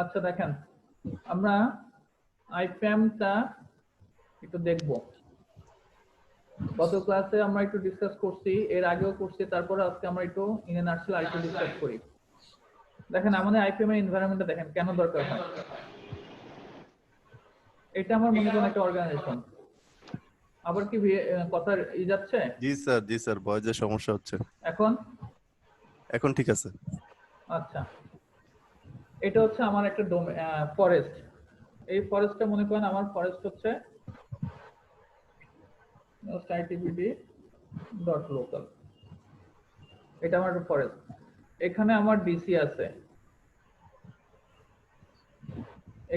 আচ্ছা দেখেন, আমরা আইপ্যামটা একটু দেখব। গত ক্লাসে আমরা একটু ডিসকাস করছি, এর আগেও করছি, তারপরে আজকে আমরা একটু ইন এ নাটশেল আরেকটু ডিসকাস করি। দেখেন আমাদের আইপিএম এর এনভায়রনমেন্টটা দেখেন কেন দরকার হয়। এটা আমার মনে করেন একটা অর্গানাইজেশন। আবার কি কথা যাচ্ছে? জি স্যার ভয়েসের সমস্যা হচ্ছে। এখন এখন ঠিক আছে। আচ্ছা, এটা হচ্ছে আমার একটা ফরেস্ট। এই ফরেস্টটা মনে করেন আমার ফরেস্ট হচ্ছে itbd.local। এটা আমার একটা ফরেস্ট। এখানে আমার ডিসি আছে,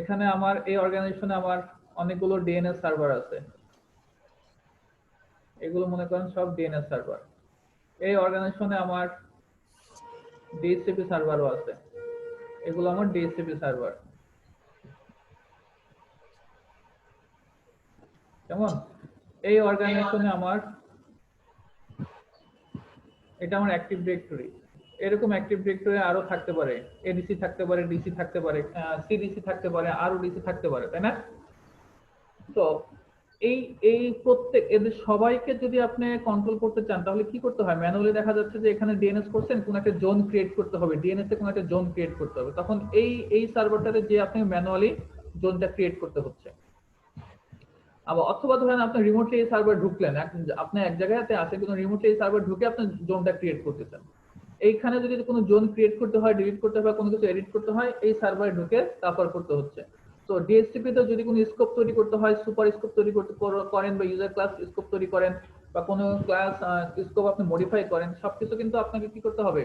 এখানে আমার এই অর্গানাইজেশনে আমার অনেকগুলো ডিএনএস সার্ভার আছে, এগুলো মনে করেন সব ডিএনএস সার্ভার। এই অর্গানাইজেশনে আমার ডিএসসিপি সার্ভারও আছে, এগুলো আমার ডিএসসিপি সার্ভার। কেমন? এই অর্গানাইজেশনে আমার এটা আমার অ্যাক্টিভ ডিরেক্টরি। এরকম অ্যাক্টিভ ডিরেক্টরি আরো থাকতে পারে, এডিসি থাকতে পারে, ডিসি থাকতে পারে, সিডিসি থাকতে পারে, আরো ডিসি থাকতে পারে, তাই না? তো এই এই প্রত্যেক এদের সবাইকে যদি আপনি কন্ট্রোল করতে চান তাহলে কি করতে হয়? ম্যানুয়ালি দেখা যাচ্ছে যে এখানে ডিএনএস করছেন, কোন একটা জোন ক্রিয়েট করতে হবে, ডিএনএস এ কোন একটা জোন ক্রিয়েট করতে হবে, তখন এই সার্ভারটাতে যে আপনি ম্যানুয়ালি জোনটা ক্রিয়েট করতে হচ্ছে। আবার অথবা ধরেন আপনি রিমোটলি এই সার্ভার ঢুকলেন, আপনি এক জায়গাতে আছে কিন্তু রিমোটলি এই সার্ভার ঢুকে আপনি জোনটা ক্রিয়েট করতেছেন। এইখানে যদি কোনো জোন ক্রিয়েট করতে হয়, ডিলিট করতে হয়, কোনো কিছু এডিট করতে হয়, এই সার্ভারে ঢুকে তারপর করতে হচ্ছে। তো ডিএসসিপি তে যদি কোনো স্কোপ তৈরি করতে হয়, সুপার স্কোপ তৈরি করতে করেন বা ইউজার ক্লাস স্কোপ তৈরি করেন বা কোনো ক্লাস স্কোপ আপনি মডিফাই করেন, সবকিছু কিন্তু আপনাকে কি করতে হবে?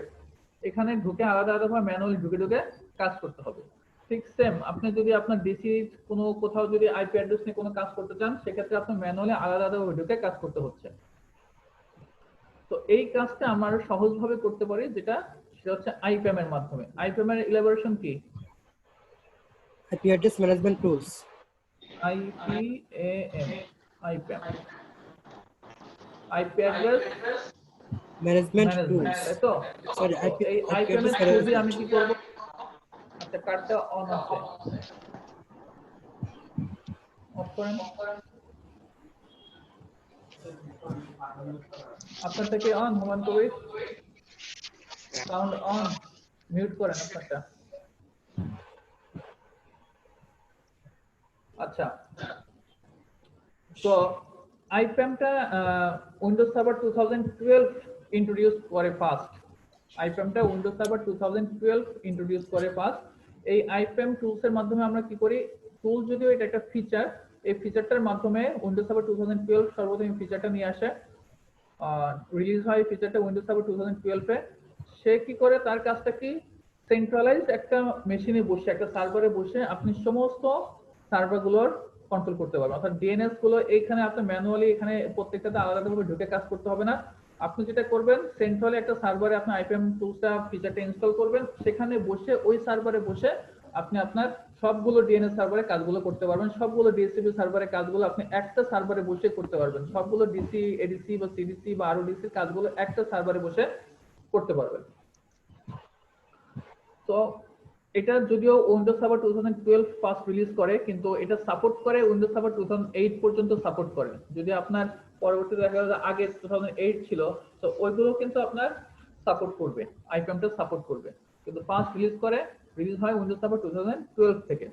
এখানে ঢুকে আলাদা আলাদাভাবে ম্যানুয়ালি ঢুকে ঢুকে কাজ করতে হবে। ঠিক সেম আপনি যদি আপনার ডিসি কোনো কোথাও যদি আইপি অ্যাড্রেস নিয়ে কোনো কাজ করতে চান, সেক্ষেত্রে আপনার ম্যানুয়ালি আলাদা আলাদাভাবে ঢুকে কাজ করতে হচ্ছে। তো এই কাজটা আমরা সহজভাবে করতে পারি, যেটা সেটা হচ্ছে আইপ্যাম এর মাধ্যমে। আইপ্যাম এর ইলাবোরেশন কি? IP address management tools. IPAM, IPAM, IP address management management, tools. তাই তো? সরি, তো এই আইপি আইপ্যাম এর অ্যাড্রেস থ্রু দিয়ে ম্যানেজমেন্ট। আমি কি করব? আচ্ছা, কার্ডটা অন আছে, অফ করেন। আপনার থেকে on, human Kabir sound on, mute করেন আপনারটা। আচ্ছা, তো আইপ্যামটা উইন্ডোজ সার্ভার 2012 ইন্ট্রোডিউস করে ফার্স্ট। আইপ্যামটা উইন্ডোজ সার্ভার 2012 ইন্ট্রোডিউস করে ফার্স্ট। এই আইপ্যাম টুলস এর মাধ্যমে আমরা কি করি? টুল যদিও এটা একটা ফিচার, এই ফিচারটার মাধ্যমে উইন্ডোজ সার্ভার 2012 সর্বপ্রথম ফিচারটা নিয়ে আসে, রিলিজ হয় ফিচারটা উইন্ডোজ সার্ভার 2012 এ। সে কি করে? তার কাজটা কি? সেন্ট্রালাইজড একটা মেশিনে বসে, একটা সার্ভারে বসে আপনি সমস্ত সার্ভারগুলোর কন্ট্রোল করতে পারবেন। অর্থাৎ ডিএনএস গুলো এইখানে আপনি ম্যানুয়ালি এখানে প্রত্যেকটাতে আলাদাভাবে ঢুকে কাজ করতে হবে না। আপনি যেটা করবেন, সেন্ট্রালি একটা সার্ভারে আপনি আইপিএম টুলসটা ফিচারটা ইনস্টল করবেন, সেখানে বসে ওই সার্ভারে বসে আপনি আপনার সবগুলো ডিএনএস সার্ভারে কাজগুলো করতে পারবেন, সবগুলো ডিএসসিপি সার্ভারে কাজগুলো আপনি একটা সার্ভারে বসে করতে পারবেন, সবগুলো ডিসি, এডিসি বা সিডিসি বা আরওডিসি কাজগুলো একটা সার্ভারে বসে করতে পারবেন। তো এটা যদিও উইন্ডোজ সার্ভার 2012 ফার্স্ট রিলিজ করে, কিন্তু এটা সাপোর্ট করে উইন্ডোজ সার্ভার 2008 পর্যন্ত সাপোর্ট করে। যদি আপনার পরবর্তীতে দেখা যায় আগে 2008 ছিল, তো ওইগুলো কিন্তু আপনার সাপোর্ট করবে, আইপিএমটা সাপোর্ট করবে। কিন্তু ফার্স্ট রিলিজ হয় উইন্ডোজ সার্ভার 2012 থেকে।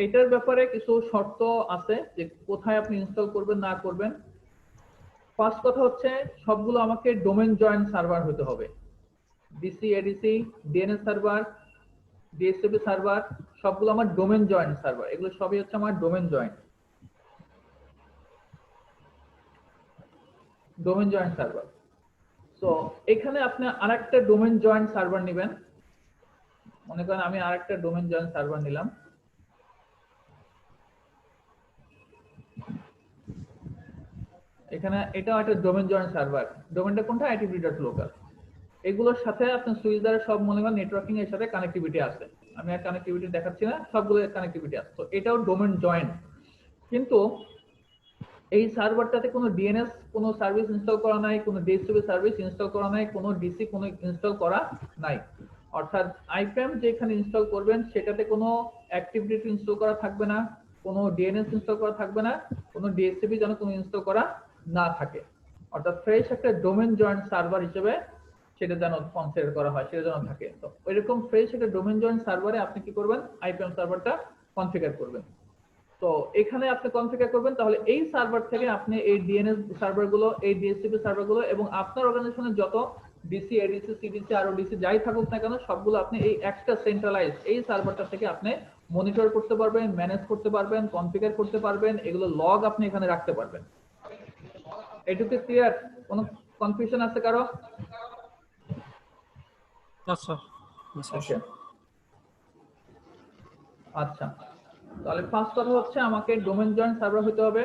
এটার ব্যাপারে কিছু শর্ত আছে যে কোথায় আপনি ইনস্টল করবেন না করবেন। ফার্স্ট কথা হচ্ছে সবগুলো আমাকে ডোমেন জয়েন্ট সার্ভার হতে হবে। DC, ADC, DNS server, DSCP server সবগুলো আমার ডোমেন জয়েন্ট সার্ভার, এগুলো সবই হচ্ছে আমার ডোমেন জয়েন্ট সার্ভার। সো এখানে আপনি আরেকটা ডোমেন জয়েন্ট সার্ভার নেবেন। মনে করেন আমি আরেকটা ডোমেন জয়েন্ট সার্ভার নিলাম। এখানে এটাও একটা ডোমেন জয়েন্ট সার্ভার। ডোমেনটা কোনটা? itbd.local। এগুলোর সাথে আপনার সুইচ দ্বারা সব মনে করেন নেটওয়ার্কিং এর সাথে কানেক্টিভিটি আছে। আমি আর কানেক্টিভিটি দেখাচ্ছি না, সবগুলো কানেক্টিভিটি আছে। তো এটাও ডোমেন জয়েন্ট। কিন্তু এই সার্ভারটাতে কোনো ডিএনএস কোনো সার্ভিস ইনস্টল করা নাই, কোনো ডিএসসিপি সার্ভিস ইনস্টল করা নাই, কোনো ডিসি কোনো ইনস্টল করা নাই। অর্থাৎ আইপিএম যেখানে ইনস্টল করবেন সেটাতে কোনো অ্যাক্টিভ ডিরেক্টরি ইনস্টল করা থাকবে না, কোনো ডিএনএস ইনস্টল করা থাকবে না, কোনো ডিএসসিপি যেন কোনো ইনস্টল করা না থাকে। অর্থাৎ ফ্রেশ একটা ডোমেন জয়েন্ট সার্ভার হিসেবে সেটা যেন কনফিগার করা হয়, সেটা যেন থাকে। তো এরকম ফ্রেশ একটা ডোমেন জয়েন্ট সার্ভারে আপনি কি করবেন, আইপিএম সার্ভারটা কনফিগার করবেন। তো এখানে আপনি কনফিগার করবেন, তাহলে এই সার্ভার থেকে আপনি এই ডিএনএস সার্ভারগুলো, এই ডিএসসিপি সার্ভারগুলো এবং আপনার অর্গানাইজেশনের যত ডিসি, এডিসি, সিডিসি আর ওডিসি যাই থাকুক না কেন সবগুলো আপনি এই একটা সেন্ট্রালাইজ এই সার্ভারটা থেকে আপনি মনিটর করতে পারবেন, ম্যানেজ করতে পারবেন, কনফিগার করতে পারবেন, এগুলো লগ আপনি এখানে রাখতে পারবেন। এটুকু ক্লিয়ার? কোনো কনফিউশন আছে কারো? আচ্ছা, তাহলে ফার্স্ট কথা হচ্ছে আমাকে ডোমেন জয়েন্ট সার্ভার হতে হবে,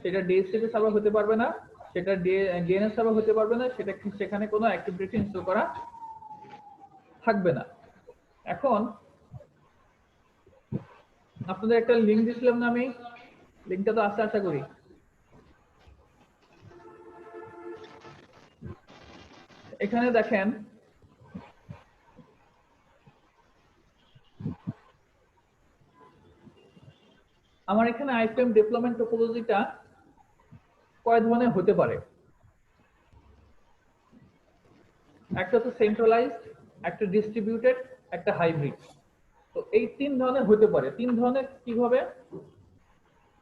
সেটা ডিএসসিপি সার্ভার হতে পারবে না, সেটা ডিএনএস সার্ভার হতে পারবে না, সেটা সেখানে কোনো অ্যাক্টিভ ডিরেক্টরি ইনস্টল করা থাকবে না। এখন আপনাদের একটা লিংক দিয়েছিলাম না আমি, লিংকটা তো আছে আশা করি। এখানে দেখেন আমার এখানে আইপিএম ডেভেলপমেন্ট টোপোলজিটা কয় ধরনের হতে পারে। একটা তো সেন্ট্রালাইজড, একটা ডিস্ট্রিবিউটেড, একটা হাইব্রিড। তো এই তিন ধরনের হতে পারে। তিন ধরনের কিভাবে?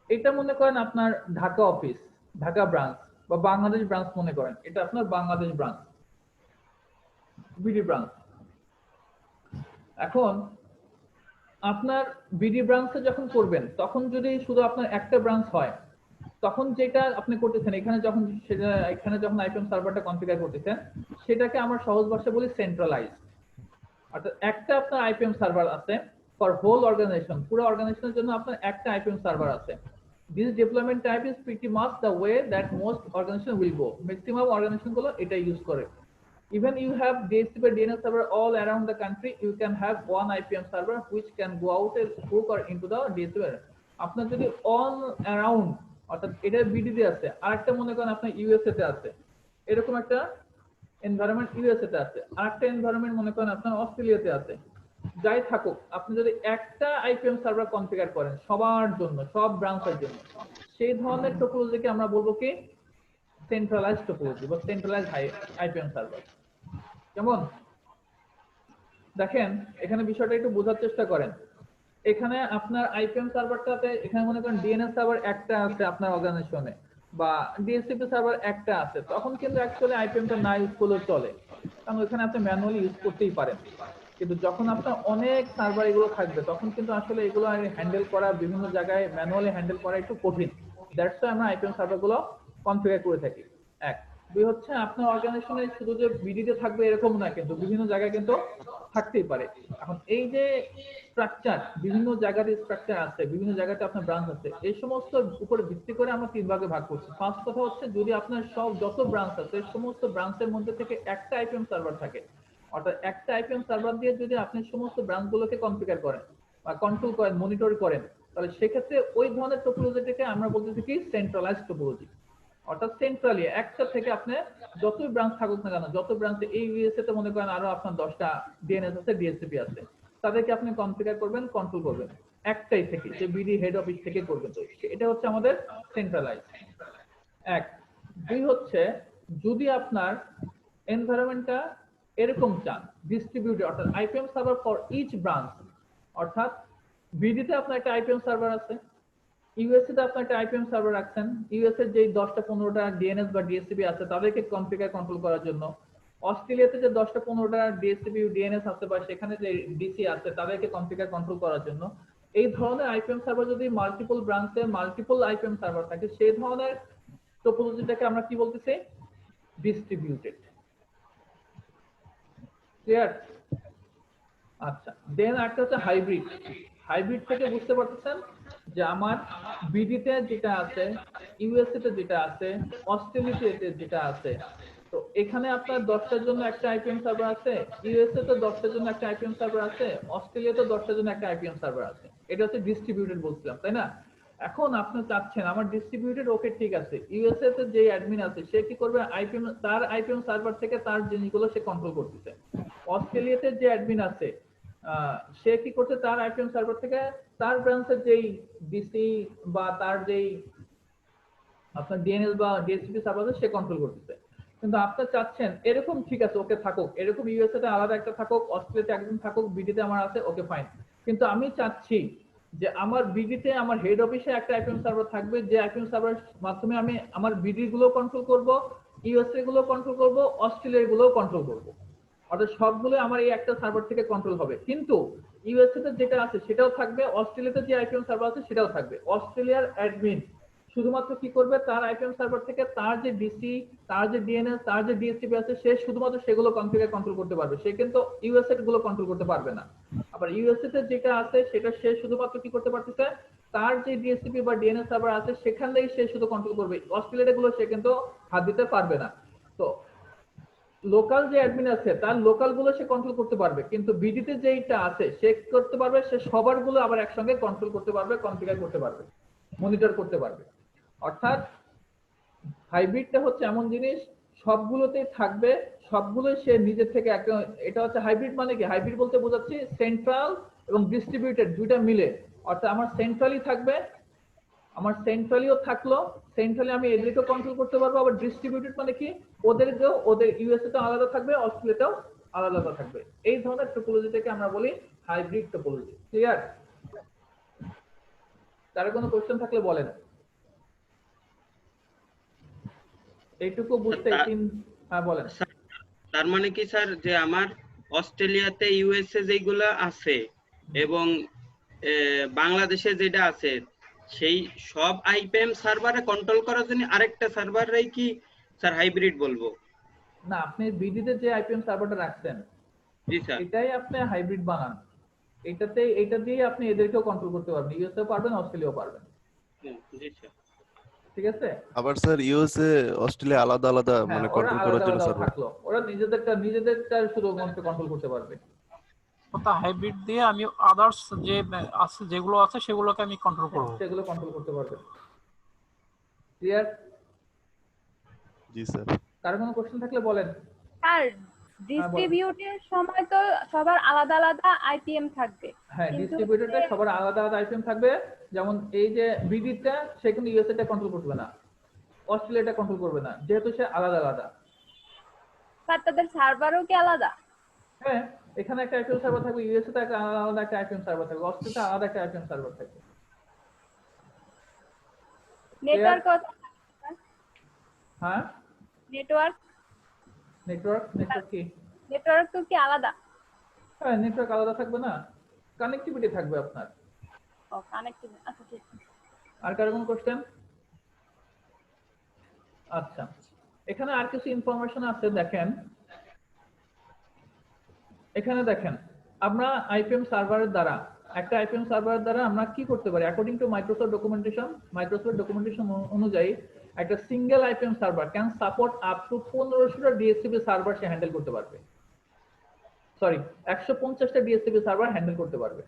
এটা মনে করেন আপনার ঢাকা অফিস, ঢাকা ব্রাঞ্চ বা বাংলাদেশ ব্রাঞ্চ মনে করেন, এটা আপনার বাংলাদেশ ব্রাঞ্চ, বিডি ব্রাঞ্চ। এখন আপনার বিডি ব্রাঞ্চে যখন করবেন তখন যদি শুধু আপনার একটা ব্রাঞ্চ হয়, তখন যেটা আপনি করতেছেন এখানে যখন এখানে যখন আইপিএম সার্ভারটা কনফিগার করতেছেন সেটাকে আমরা সহজ ভাষায় বলি সেন্ট্রালাইজ। অর্থাৎ একটা আপনার আইপিএম সার্ভার আছে ফর হোল অর্গানাইজেশন, পুরো অর্গানাইজেশনের জন্য আপনার একটা আইপিএম সার্ভার আছে। This deployment type is pretty much the way that most organization will go. Maximum organization গুলো এটা ইউজ করে। Even you have DHCP DNS server all around the country, you can have one IPM server which can go out and hook or into the DHCP। আপনার যদি all around অর্থাৎ এটা বিডিতে আছে, আরেকটা মনে করেন আপনার ইউএসএ তে আছে, এরকম একটা এনভায়রনমেন্ট ইউএসএ তে আছে, আরেকটা এনভায়রনমেন্ট মনে করেন আপনার অস্ট্রেলিয়াতে আছে, যাই থাকুক আপনি যদি একটা আইপিএম সার্ভার কনফিগার করেন সবার জন্য, সব ব্রাঞ্চের জন্য, সেই ধরনের টোপোলজিকে আমরা বলবো কি সেন্ট্রালাইজড টোপোলজি বা সেন্ট্রালাইজড আইপিএম সার্ভার। কেমন? দেখেন এখানে বিষয়টা একটু বোঝার চেষ্টা করেন। এখানে আপনার আইপিএম সার্ভারটাতে এখানে মনে করেন ডিএনএস সার্ভার একটা আছে আপনার অর্গানাইজেশনে বা ডিএসসিপি সার্ভার একটা আছে, তখন কিন্তু অ্যাকচুয়ালি আইপিএমটা না ইউজ করলেও চলে, কারণ ওখানে আপনি ম্যানুয়ালি ইউজ করতেই পারেন। কিন্তু যখন আপনার অনেক সার্ভার এগুলো থাকবে তখন কিন্তু আসলে এগুলো হ্যান্ডেল করা, বিভিন্ন জায়গায় ম্যানুয়ালি হ্যান্ডেল করা একটু কঠিন। দ্যাটস ওয়াই আমরা আইপিএম সার্ভারগুলো কনফিগার করে থাকি। এক, দুই হচ্ছে আপনার অর্গানাইজেশনে শুধু যে বিডিতে থাকবে এরকম না, কিন্তু বিভিন্ন জায়গায় কিন্তু থাকতেই পারে। এখন এই যে স্ট্রাকচার, বিভিন্ন জায়গাতে স্ট্রাকচার আছে, বিভিন্ন জায়গাতে আপনার ব্রাঞ্চ আছে, এই সমস্ত উপরে ভিত্তি করে আমরা তিন ভাগে ভাগ করছি। ফার্স্ট কথা হচ্ছে যদি আপনার সব যত ব্রাঞ্চ আছে সমস্ত ব্রাঞ্চের মধ্যে থেকে একটা আইপিএম সার্ভার থাকে, অর্থাৎ একটা আইপিএম সার্ভার দিয়ে যদি আপনি সমস্ত ব্রাঞ্চগুলোকে কনফিগার করেন বা কন্ট্রোল করেন, মনিটর করেন, তাহলে সেক্ষেত্রে ওই ধরনের টোপোলজিটাকে আমরা বলতেছি কি সেন্ট্রালাইজড টোপোলজি। অর্থাৎ সেন্ট্রালি একটা থেকে আপনি যতই ব্রাঞ্চ থাকুক না কেন, যত ব্রাঞ্চে এই ইউএসএ তে মনে করেন আরো আপনার 10টা ডিএনএস আছে, ডিএসসিপি আছে, তাদেরকে আপনি কনফিগার করবেন, কন্ট্রোল করবেন একটাই থেকে, যে বিডি হেড অফিস থেকে করবেন। তো এটা হচ্ছে আমাদের সেন্ট্রালাইজ। এক, দুই হচ্ছে যদি আপনার এনভায়রনমেন্টটা এরকম চান ডিস্ট্রিবিউটেড, অর্থাৎ IPAM server for each branch, অর্থাৎ বিডিতে আপনার একটা আইপিএম সার্ভার আছে, ইউএসএ তে আপনি একটা আইপিএম সার্ভার রাখছেন, ইউএসএ এর যেই 10টা 15টা ডিএনএস বা ডিএসসিপি আছে তাদেরকে কনফিগার কন্ট্রোল করার জন্য, অস্ট্রেলিয়াতে যে 10টা 15টা ডিএসসিপি ডিএনএস আছে বা সেখানে যে ডিসি আছে তাদেরকে কনফিগার কন্ট্রোল করার জন্য, এই ধরনের আইপিএম সার্ভার যদি মাল্টিপল ব্রাঞ্চে মাল্টিপল আইপিএম সার্ভার থাকে, সেই ধরনের টোপোলজিটাকে আমরা কি বলতেছি ডিস্ট্রিবিউটেড। ক্লিয়ার? আচ্ছা, দেন একটা হচ্ছে হাইব্রিড। হাইব্রিড থেকে বুঝতে পারতেছেন যে আমার বিডিতে যেটা আছে, ইউএসএ তে যেটা আছে, অস্ট্রেলিয়াতে যেটা আছে, তো এখানে আপনার 10টার জন্য একটা আইপিএম সার্ভার আছে, ইউএসএ তে 10টার জন্য একটা আইপিএম সার্ভার আছে, অস্ট্রেলিয়াতে 10টার জন্য একটা আইপিএম সার্ভার আছে। এটা হচ্ছে ডিস্ট্রিবিউটেড বলছিলাম, তাই না? এখন আপনি চাচ্ছেন আমার ডিস্ট্রিবিউটেড ওকে ঠিক আছে, ইউএসএ তে যে অ্যাডমিন আছে সে কি করবে, আইপিএম তার আইপিএম সার্ভার থেকে তার জিনিসগুলো সে কন্ট্রোল করতেছে। অস্ট্রেলিয়াতে যে অ্যাডমিন আছে সে কি করছে, তার আইপিএম সার্ভার থেকে তার ব্রাঞ্চের যেই ডিসি বা তার যেই আপনার ডিএনএস বা ডিএসপি সার্ভার আছে সে কন্ট্রোল করতেছে। কিন্তু আপনি চাচ্ছেন এরকম ঠিক আছে ওকে থাকুক, এরকম ইউএসএ তে আলাদা একটা থাকুক, অস্ট্রেলিয়াতে একজন থাকুক, বিডিতে আমার আছে, ওকে ফাইন। কিন্তু আমি চাচ্ছি যে আমার বিডিতে আমার হেড অফিসে একটা আইপিএম সার্ভার থাকবে, যে আইপিএম সার্ভার মাধ্যমে আমি আমার বিডি গুলো কন্ট্রোল করব, ইউএসএ গুলো কন্ট্রোল করব, অস্ট্রেলিয়া গুলো কন্ট্রোল করব। অর্থাৎ সবগুলো আমার এই একটা সার্ভার থেকে কন্ট্রোল হবে। কিন্তু ইউএসএ তে যেটা আছে সেটাও থাকবে, অস্ট্রেলিয়াতে যে আইপিএম সার্ভার আছে সেটাও থাকবে। অস্ট্রেলিয়ার অ্যাডমিন শুধুমাত্র কি করবে, তার আইপিএম সার্ভার থেকে তার যে ডিসি, তার যে ডিএনএস, তার যে ডিএসটিপি আছে সে শুধুমাত্র সেগুলো কনফিগার কন্ট্রোল করতে পারবে, সে কিন্তু ইউএসএ গুলো কন্ট্রোল করতে পারবে না। আবার ইউএসএ তে যেটা আছে সেটা সে শুধুমাত্র কি করতে পারতেছে, তার যে ডিএসটিপি বা ডিএনএস সার্ভার আছে সেখান থেকেই সে শুধু কন্ট্রোল করবে, অস্ট্রেলিয়া গুলো সে কিন্তু হাত দিতে পারবে না। তো লোকাল যে অ্যাডমিন আছে তার লোকাল গুলো সে কন্ট্রোল করতে পারবে, কিন্তু বিডিতে যেইটা আছে সে করতে পারবে, সে সবার গুলো আবার একসঙ্গে কন্ট্রোল করতে পারবে, কনফিগার করতে পারবে, মনিটর করতে পারবে। অর্থাৎ হাইব্রিডটা হচ্ছে এমন জিনিস সবগুলোতেই থাকবে, সবগুলোই সে নিজের থেকে একটা, এটা হচ্ছে হাইব্রিড মানে কি, হাইব্রিড বলতে বোঝাচ্ছি সেন্ট্রাল এবং ডিস্ট্রিবিউটেড দুইটা মিলে। অর্থাৎ আমার সেন্ট্রালি থাকবে, আমার সেন্ট্রালিও থাকলো, সেন্ট্রালি আমি এদেরকেও কন্ট্রোল করতে পারবো, আবার ডিস্ট্রিবিউটেড মানে কি ওদেরকেও, ওদের ইউএসএ তো আলাদা থাকবে, অস্ট্রেলিয়াটাও আলাদা থাকবে। এই ধরনের টোপোলজিটাকে আমরা বলি হাইব্রিড টোপোলজি। ক্লিয়ার? তার কোনো কোশ্চেন থাকলে বলেন। এইটুকু বুঝতে হ্যাঁ বলেন। তার মানে কি স্যার যে আমার অস্ট্রেলিয়াতে ইউএসএ যেগুলো আছে এবং বাংলাদেশে যেটা আছে সেই সব আইপিএম সার্ভারে কন্ট্রোল করার জন্য আরেকটা সার্ভারই কি স্যার হাইব্রিড বলবো? না, আপনি বিডিতে যে আইপিএম সার্ভারটা রাখছেন জি স্যার। এটাই আপনি হাইব্রিড বানান, এটাতে এটা দিয়ে আপনি এদেরকেও কন্ট্রোল করতে পারবেন, ইউএসএ পারবেন, অস্ট্রেলিয়াও পারবেন। জি স্যার। ঠিক আছে? আবার স্যার ইউএসএ অস্ট্রেলিয়া আলাদা আলাদা হ্যাঁ, মানে ওরা কন্ট্রোল করার আলাদা জন্য আলাদা সার্ভার। থাকলো, ওরা নিজেদেরটা শুধুমাত্র কন্ট্রোল করতে পারবে। ওটা হাইব্রিড দিয়ে আমি আদার্স যে আছে যেগুলো আছে সেগুলোকে আমি কন্ট্রোল করব, সেগুলো কন্ট্রোল করতে পারবে। ক্লিয়ার? জি স্যার। কার কোনো কোশ্চেন থাকলে বলেন। আর ডিস্ট্রিবিউটের সময় তো সবার আলাদা আলাদা আইপিএম থাকবে। হ্যাঁ, কিন্তু ডিস্ট্রিবিউটরে সবার আলাদা আলাদা আইপিএম থাকবে। যেমন এই যে বিডিটা সে কিন্তু ইউএসএ টা কন্ট্রোল করবে না, অস্ট্রেলিয়াটা কন্ট্রোল করবে না, যেহেতু সে আলাদা আলাদা। স্যার তাদের সার্ভারও কি আলাদা? হ্যাঁ, এখানে একটা আইপিএম সার্ভার থাকবে, ইউএসএ তে আলাদা একটা আইপিএম সার্ভার থাকবে, অস্ট্রেলিয়াতে আলাদা একটা আইপিএম সার্ভার থাকবে। নেটওয়ার্ক হ্যাঁ, নেটওয়ার্ক নেটওয়ার্ক কি? নেটওয়ার্ক তো কি আলাদা? হ্যাঁ, নেটওয়ার্ক আলাদা থাকবে না, কানেক্টিভিটি থাকবে আপনার। ও কানেক্টিভ, আচ্ছা ঠিক আছে। আর কার কোনো কোশ্চেন? আচ্ছা, এখানে আর কিছু ইনফরমেশন আছে, দেখেন এখানে দেখেন আমরা আইপিএম সার্ভারের দ্বারা, একটা আইপিএম সার্ভারের দ্বারা আমরা কি করতে পারি, অ্যাকর্ডিং টু মাইক্রোসফট ডকুমেন্টেশন অনুযায়ী একটা single IPAM server can support up to 1500টা ডিএসসিপি সার্ভার সে হ্যান্ডেল করতে পারবে, সরি 150টা ডিএসসিপি সার্ভার হ্যান্ডেল করতে পারবে।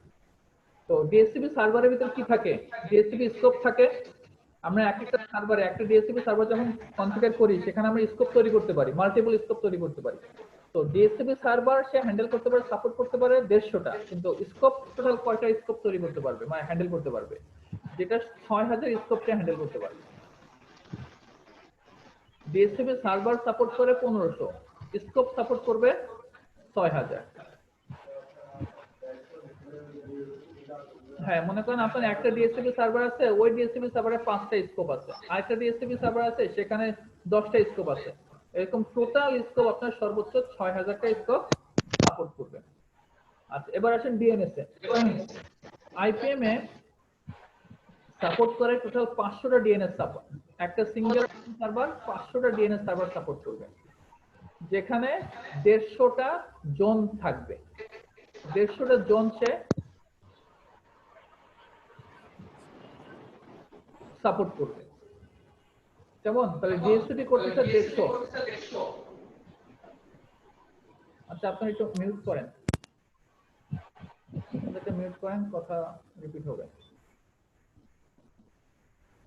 তো ডিএসসিপি সার্ভারের ভিতরে কি থাকে, ডিএসসিপি স্কোপ থাকে। আমরা এক একটা সার্ভারে একটা ডিএসসিপি সার্ভার যখন কনফিগার করি সেখানে আমরা স্কোপ তৈরি করতে পারি, মাল্টিপল স্কোপ তৈরি করতে পারি। তো ডিএসসিপি সার্ভার সে হ্যান্ডেল করতে পারে, সাপোর্ট করতে পারে 150টা, কিন্তু স্কোপ টোটাল কয়টা স্কোপ তৈরি করতে পারবে মানে হ্যান্ডেল করতে পারবে, যেটা 6000 স্কোপটা হ্যান্ডেল করতে পারবে। ডিএসসিপি সার্ভার সাপোর্ট করে 1500, স্কোপ সাপোর্ট করবে 6000। হ্যাঁ, মনে করেন আপনার একটা ডিএসসিপি সার্ভার আছে, ওই ডিএসসিপি সার্ভারে 5টা স্কোপ আছে, আরেকটা ডিএসসিপি সার্ভার আছে সেখানে 10টা স্কোপ আছে, এরকম টোটাল স্কোপ আপনার সর্বোচ্চ 6000টা স্কোপ সাপোর্ট করবে। আচ্ছা, এবার আসেন ডিএনএস এ। আইপিএম এ সাপোর্ট করে টোটাল 500টা ডিএনএস সার্ভার, একটা সিঙ্গেল সার্ভার 500টা ডিএনএস সার্ভার সাপোর্ট করবে, যেখানে 150টা জোন থাকবে, 150টা জোন সে সাপোর্ট করবে। কেমন? তাহলে ডিএসসিপি করতেছে 150। আচ্ছা, আপনি একটু মিউট করেন, মিউট করেন, কথা রিপিট হবে।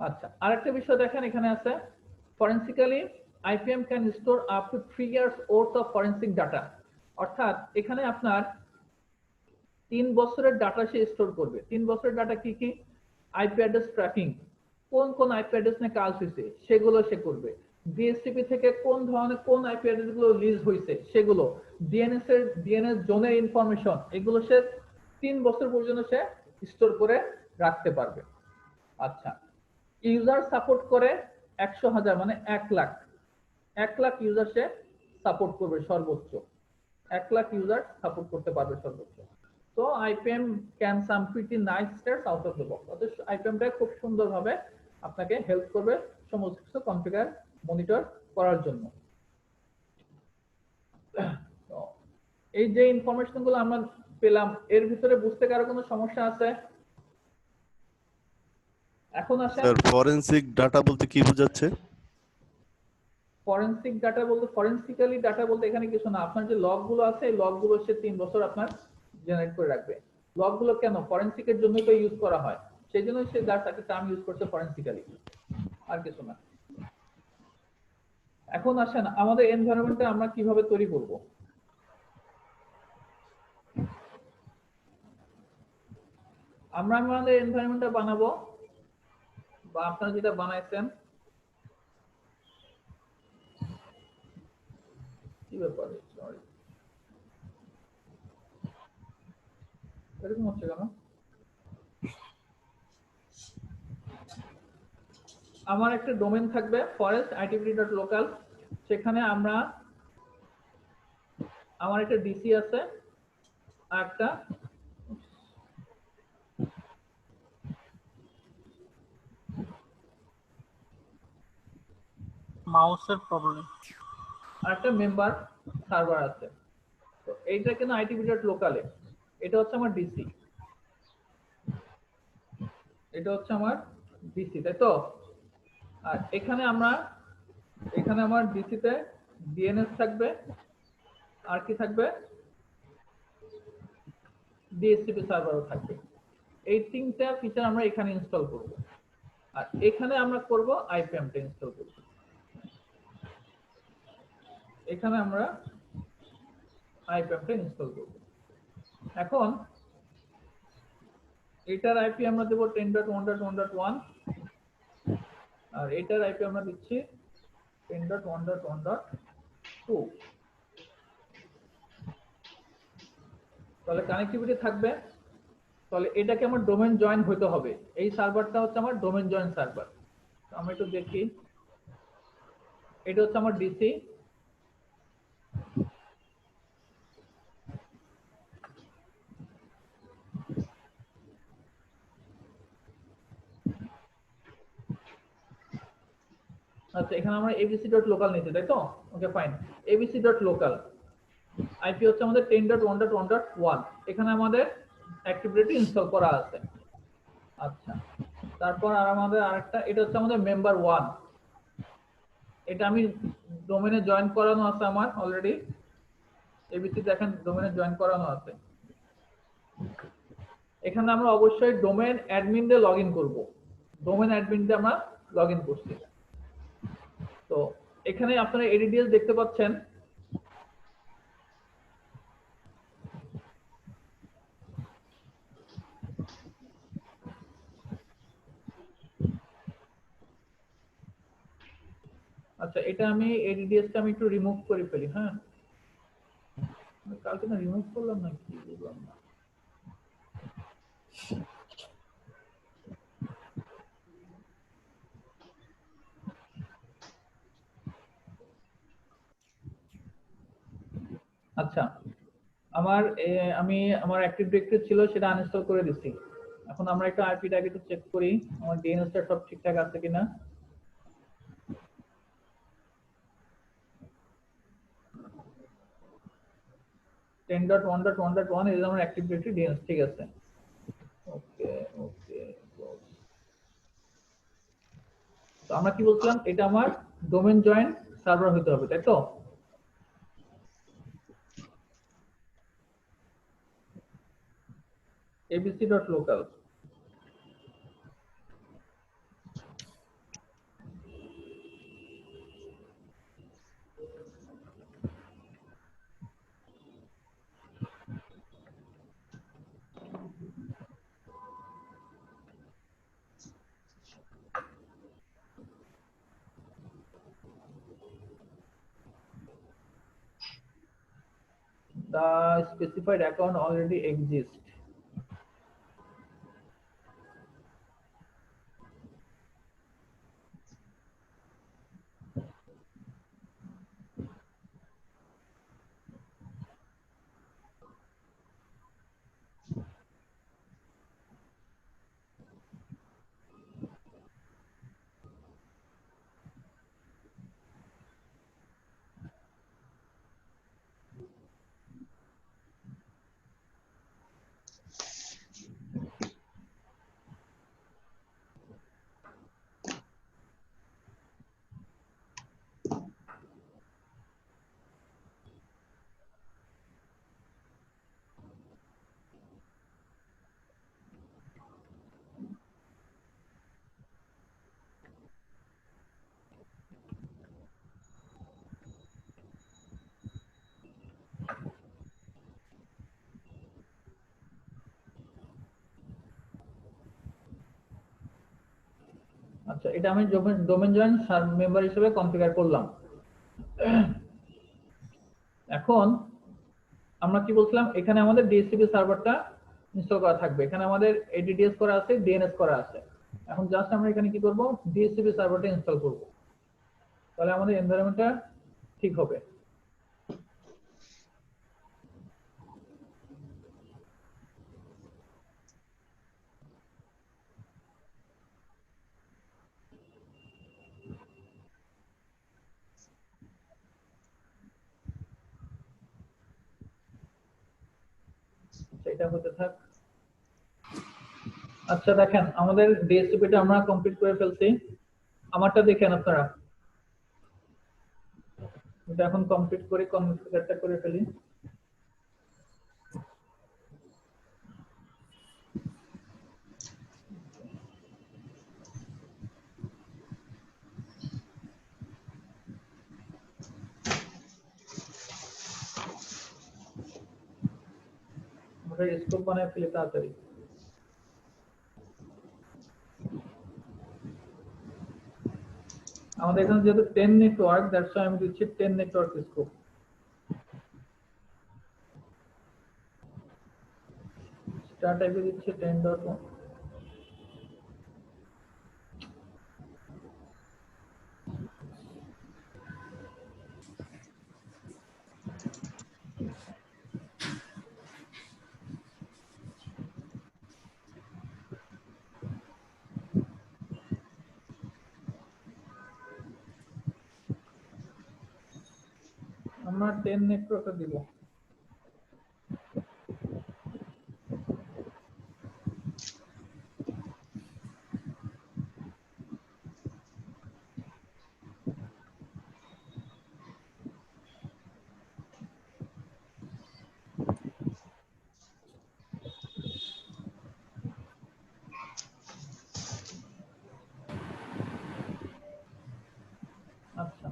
আচ্ছা, আরেকটা বিষয় দেখেন এখানে আছে, forensically IPAM can store up to 3 years worth of forensic data. অর্থাৎ এখানে আপনার 3 বছরের ডাটা সে স্টোর করবে। 3 বছরের ডাটা কি কি? আইপি অ্যাড্রেস ট্র্যাকিং, কোন কোন আইপি অ্যাড্রেস নিয়ে কাজ হয়েছে সেগুলো সে করবে। ডিএসসিপি থেকে কোন ধরনের কোন আইপি অ্যাড্রেস গুলো লিজ হয়েছে সেগুলো, ডিএনএস জোনের ইনফরমেশন, এগুলো সে 3 বছর পর্যন্ত সে স্টোর করে রাখতে পারবে। আচ্ছা, ইউজার সাপোর্ট করে 100,000 মানে 1 লাখ, 1 লাখ ইউজার সে সাপোর্ট করবে সর্বোচ্চ, 1 লাখ ইউজার সাপোর্ট করতে পারবে সর্বোচ্চ। তো IPM can some pretty nice stars out of the box. অর্থাৎ আইপিএমটা খুব সুন্দরভাবে আপনাকে হেল্প করবে সমস্ত কিছু কনফিগার মনিটর করার জন্য। তো এই যে ইনফরমেশন গুলো আমরা পেলাম, এর ভিতরে বুঝতে কারো কোনো সমস্যা আছে? এখন আসেন, স্যার ফরেনসিক ডাটা বলতে কি বোঝাচ্ছে? ফরেনসিক ডাটা বলতে, ফরেনসিক্যালি ডাটা বলতে এখানে কিছু না, আপনার যে লগ গুলো আছে এই লগ গুলো সে 3 বছর আপনার জেনারেট করে রাখবে। লগ গুলো কেন? ফরেনসিকের জন্য তো ইউজ করা হয়, সেই জন্য সে জাস্ট একটা টার্ম ইউজ করছে ফরেনসিক্যালি, আর কিছু না। এখন আসেন আমাদের এনভায়রনমেন্টটা আমরা কিভাবে তৈরি করব। আমরা আমাদের এনভায়রনমেন্টটা বানাবো, বা আপনারা যেটা বানাইছেন, কি ব্যাপার, সরি এরকম হচ্ছে কেন? আমার একটা ডোমেন থাকবে ফরেস্ট itpd.local, সেখানে আমরা, আমার একটা ডিসি আছে আর একটা মাউসের প্রবলেম। মেম্বার সার্ভার আছে। তো এইটা কিন্তু itpd.local, এটা হচ্ছে আমার ডিসি, এটা হচ্ছে আমার ডিসি, তাই তো? আর এখানে আমার ডিসিতে ডিএনএস থাকবে, আর কি থাকবে, ডিএসসিপি সার্ভারও থাকবে। এই তিনটা ফিচার আমরা এখানে ইনস্টল করব, আর এখানে আমরা করব আইপিএমটা ইনস্টল করব। এখানে আমরা আইপিএমটা ইনস্টল করব। এখন এটার আইপি আমরা দেব 10.1.1.1, আর এটার আইপি আমরা দিচ্ছি 10.1.1.2। তাহলে কানেক্টিভিটি থাকবে। তাহলে এটাকে আমার ডোমেন জয়েন হতে হবে, এই সার্ভারটা হচ্ছে আমার ডোমেন জয়েন সার্ভার। আমরা একটু দেখি, এটা হচ্ছে আমার ডিসি, আচ্ছা এখানে আমরা abc.local নিচ্ছি, তাই তো? ওকে ফাইন, abc.local আইপি হচ্ছে আমাদের 10.1.1.1, এখানে আমাদের অ্যাক্টিভ ডিরেক্টরি ইনস্টল করা আছে। আচ্ছা, তারপর আর আমাদের আরেকটা, এটা হচ্ছে আমাদের মেম্বার 1, এটা আমি ডোমেনে জয়েন করানো আছে আমার অলরেডি, এবিসি দেখেন ডোমেনে জয়েন করানো আছে। এখানে আমরা অবশ্যই ডোমেন অ্যাডমিন দিয়ে লগইন করব, ডোমেন অ্যাডমিন দিয়ে আমরা লগইন করছি। তো এখানে আপনারা এডিডিএস দেখতে পাচ্ছেন, আচ্ছা এটা আমি এডিডিএস টা আমি একটু রিমুভ করে ফেলি। হ্যাঁ, কালকে না রিমুভ করলাম না, কি বুঝলাম না। আচ্ছা, আমি আমার অ্যাক্টিভ ডিরেক্টরি ছিল সেটা আনইনস্টল করে দিচ্ছি। এখন আমরা একটু আইপিটাকে একটু চেক করি আমার ডিএনএসটা সব ঠিকঠাক আছে কিনা। Ten dot one dot one dot one আমার অ্যাক্টিভ ডিরেক্টরি ডিএনএস ঠিক আছে। ওকে ওকে, তো আমরা কি বলছিলাম, এটা আমার ডোমেন জয়েন সার্ভার হতে হবে, তাই তো? abc.local the specified account already exists. আচ্ছা, এটা আমি ডোমেন জয়েন মেম্বার হিসেবে কনফিগার করলাম। এখন আমরা কি বলছিলাম, এখানে আমাদের ডিএসসিপি সার্ভারটা ইনস্টল করা থাকবে। এখানে আমাদের এডিডিএস করা আছে, ডিএনএস করা আছে। এখন জাস্ট আমরা এখানে কি করব, ডিএসসিপি সার্ভারটা ইনস্টল করব, তাহলে আমাদের এনভায়রনমেন্টটা ঠিক হবে। সেটা হতে থাক। আচ্ছা দেখেন, আমাদের ডিএসসিপিটা আমরা কমপ্লিট করে ফেলছি। আমারটা দেখেন আপনারা, এটা এখন কমপ্লিট করে কনফিগারটা করে ফেলি। আমরা স্কোপ বানায় ফেলি তাড়াতাড়ি। আমাদের এখানে যেহেতু 10 নেটওয়ার্ক, দ্যাটস ওয়াই আমি দিচ্ছি 10 নেটওয়ার্ক স্কোপ। স্টার্ট আইপি দিচ্ছি 10.1। আমরা 10 নেটওয়ার্কটা দিব। আচ্ছা,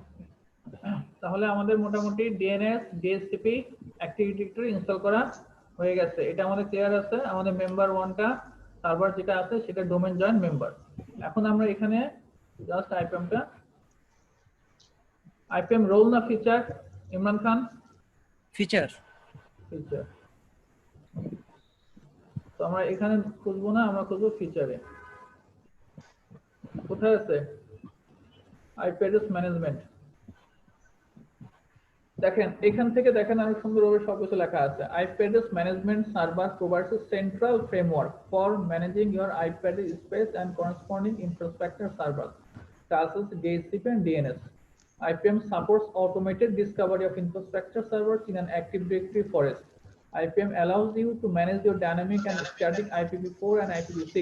তাহলে আমাদের মোটামুটি DNS, DSCP, active directory install করা হয়ে গেছে। এটা আমাদের ক্লিয়ার আছে। আমাদের মেম্বার 1টা সার্ভার যেটা আছে সেটা ডোমেন জয়েন মেম্বার। এখন আমরা এখানে জাস্ট আইপিএমটা, আইপিএম রোল না feature, Imran Khan? Feature. Feature. তো আমরা এখানে খুঁজবো না, আমরা খুঁজবো ফিচারে। কোথায় আছে আইপি অ্যাড্রেস ম্যানেজমেন্ট? দেখেন এখান থেকে দেখেন আরো সুন্দরভাবে সবকিছু লেখা আছে। IP address management server provides a central framework for managing your IP address space and corresponding infrastructure servers such as DHCP and DNS. IPM supports automated discovery of infrastructure servers in an Active Directory forest. IPM allows you to manage your dynamic and static IPv4 and IPv6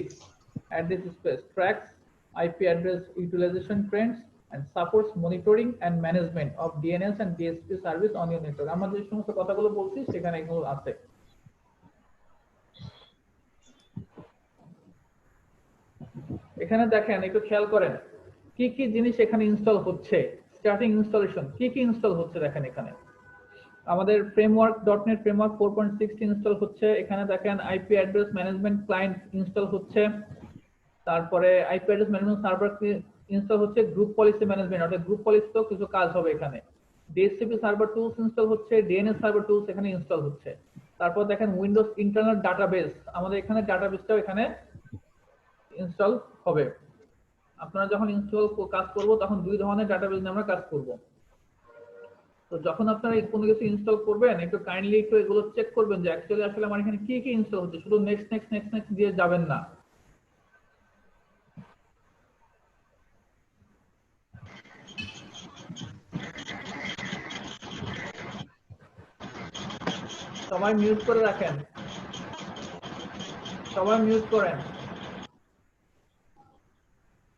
address space, tracks IP address utilization trends, and supports monitoring and management of DNS and DSP service on your network. আমরা যে সমস্ত কথাগুলো বলছি সেখানে এগুলো আছে। এখানে দেখেন, একটু খেয়াল করেন কি কি জিনিস এখানে ইনস্টল হচ্ছে। স্টার্টিং ইনস্টলেশন কি কি ইনস্টল হচ্ছে দেখেন। এখানে আমাদের ফ্রেমওয়ার্ক .NET ফ্রেমওয়ার্ক 4.16 ইনস্টল হচ্ছে। এখানে দেখেন IP address management client install হচ্ছে। তারপরে IP address management server install হচ্ছে। গ্রুপ পলিসি ম্যানেজমেন্ট, অর্থাৎ গ্রুপ পলিসিতেও কিছু কাজ হবে এখানে। ডিএসসিপি সার্ভার টুলস ইনস্টল হচ্ছে, ডিএনএস সার্ভার টুলস এখানে ইনস্টল হচ্ছে। তারপর দেখেন উইন্ডোজ ইন্টারনাল ডাটাবেস, আমাদের এখানে ডাটাবেসটাও এখানে ইনস্টল হবে। আপনারা যখন ইনস্টল কাজ করব তখন দুই ধরনের ডাটাবেস নিয়ে আমরা কাজ করব। তো যখন আপনারা কোনো কিছু ইনস্টল করবেন একটু কাইন্ডলি একটু এগুলো চেক করবেন যে অ্যাকচুয়ালি আসলে আমার এখানে কি কি ইনস্টল হচ্ছে, শুধু নেক্সট নেক্সট নেক্সট নেক্সট দিয়ে যাবেন না। সবাই মিউট করে রাখেন, সবাই মিউট করেন।